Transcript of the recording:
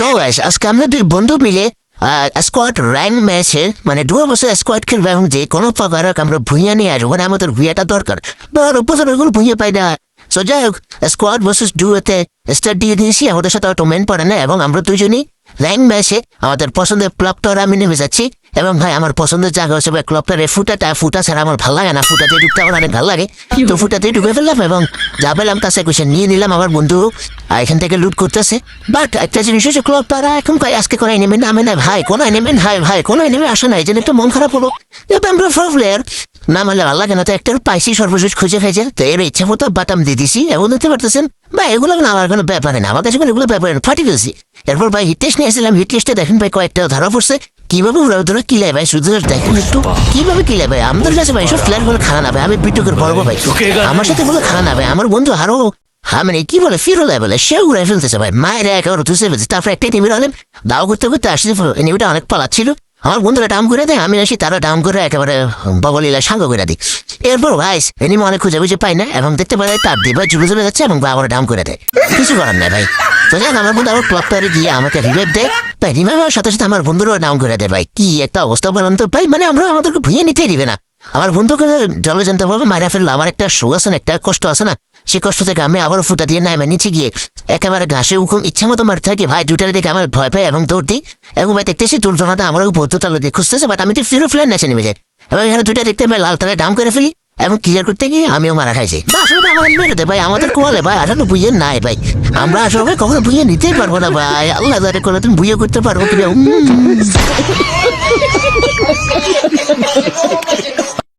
So guys আজকে আমরা দুই বন্ধু মিলে স্কোয়াড র্যাঙ্ক ম্যাচে মানে 2 বছর স্কোয়াড খেলবো এবং যে কোনো প্রকার আমরা ভুঁইয়া নিয়ে আসবো মানে আমাদের ভুঁইয়াটা দরকার বছর ওগুলো ভুঁইয়া পাই না। সো যাই হোক স্কোয়াড ভার্সেস ডুয়োতে স্টার্ট দিয়ে দিয়েছি, আমাদের সাথে অত মেন পড়ে না এবং আমরা দুজনই র্যাঙ্ক ম্যাচে আমাদের পছন্দের ক্লাবটার আমি নেমে যাচ্ছি। এবং ভাই আমার পছন্দের জায়গা হচ্ছে ভাই ক্লাবটার ফুটা ছাড়া আমার ভালো লাগে না, ফুটাতে ঢুকতে আমার অনেক ভালো লাগে, তো ফুটাতেই ঢুকে ফেললাম এবং যা পেলাম কাছে কুইশন নিয়ে নিলাম। আমার বন্ধু এখান থেকে লুট করতেছে, বাট একটা জিনিস হচ্ছে ক্লাব তারা এখন ভাই আজকে কোনো নেমে নামে না ভাই, কোনো নেমে ভাই কোনো নেমে আসে না, এই জন্য একটু মন খারাপ হলো। আমরা প্লেয়ার না মানলে ভালো লাগে না, তো একটা পাইছি সর্বশেষ খুঁজে খাইছে, তো এর ইচ্ছা মতো বাটাম দিয়ে দিছি এবং দেখতে পারতেছেন ভাই এগুলো না আমার কোনো ব্যাপারে না, আমার কাছে এগুলো ব্যাপারে ফাটি ফেলছি। এরপর ভাই হিট টেস্ট নিয়ে আসছিলাম, হিট টেস্টে দেখেন ভাই কয়েকটা ধরা পড়ছে, কিভাবে ওরা কিলায় ভাই শুধু দেখেন একটু কিভাবে কিলায় ভাই আমাদের কাছে ভাই সব প্লেয়ার গুলো খানা না ভাই, আমি বিটুকের বলবো ভাই আমার সাথে বলে খানা না ভাই, আমার বন্ধু আরো হ্যাঁ মানে কি বলে ফিরো লেভেলে সেও উড়াই ফেলতেছে ভাই, মায়ের একেবারে ধুসে ফেলছে। তারপর একটা টিমের হলেন দাও করতে করতে আসছে, এনিমিটা অনেক পালাচ্ছিল, আমার বন্ধুরা ডাউন করে দেয়, আমি আসি তারা ডাউন করে একেবারে বগলিলা সাঙ্গ করে দিই। এরপর ভাইস এনিমি অনেক খুঁজে বুঝে পাই না এবং দেখতে পাই তার দিয়ে ভাই জুড়ে চলে যাচ্ছে এবং আবার ডাউন করে দেয়, কিছু করার নাই ভাই। তো যাক আমার বন্ধু আবার ক্লক টারে গিয়ে আমাকে রিভাইভ দেয়, তাই রিভাইভ হওয়ার সাথে সাথে আমার বন্ধুরাও ডাউন করে দেয় ভাই, কি একটা অবস্থা বলেন তো ভাই, মানে আমরা আমাদেরকে ভুঁয়ে নিতেই দিবে না। আমার বন্ধুকে জলে জানতে পারবো মারা ফেললো, আমার একটা শো আছে না, একটা কষ্ট আছে না, সে কষ্ট থেকে আমি আবার ফুটা দিয়ে নামে নিচে গিয়ে একেবারে ঘাসে উকুম ইচ্ছা মতো মারতে থাকি ভাই, দুটার দিকে আমার ভয় পাই এবং দৌড় দিই এবং ভাই দেখতেছি দুর্জনতা আমার বৌদ্ধতাল দিয়ে খুঁজতেছে, বাট আমি তো ফিরো ফ্ল্যান নেচে নেমে যাই এবং এখানে দুটা দেখতে ভাই লাল তালে ডাউন করে ফেলি এবং ক্লিয়ার করতে গিয়ে আমিও মারা খাইছি। আসলে আমার মেরে দেয় ভাই, আমাদের কোয়ালে ভাই আসলে বুঝে নাই ভাই, আমরা আসলে কখনো বুঝে নিতেই পারবো না ভাই, আল্লাহ তাদের কোনো তুমি বুঝে করতে পারবো কিনা।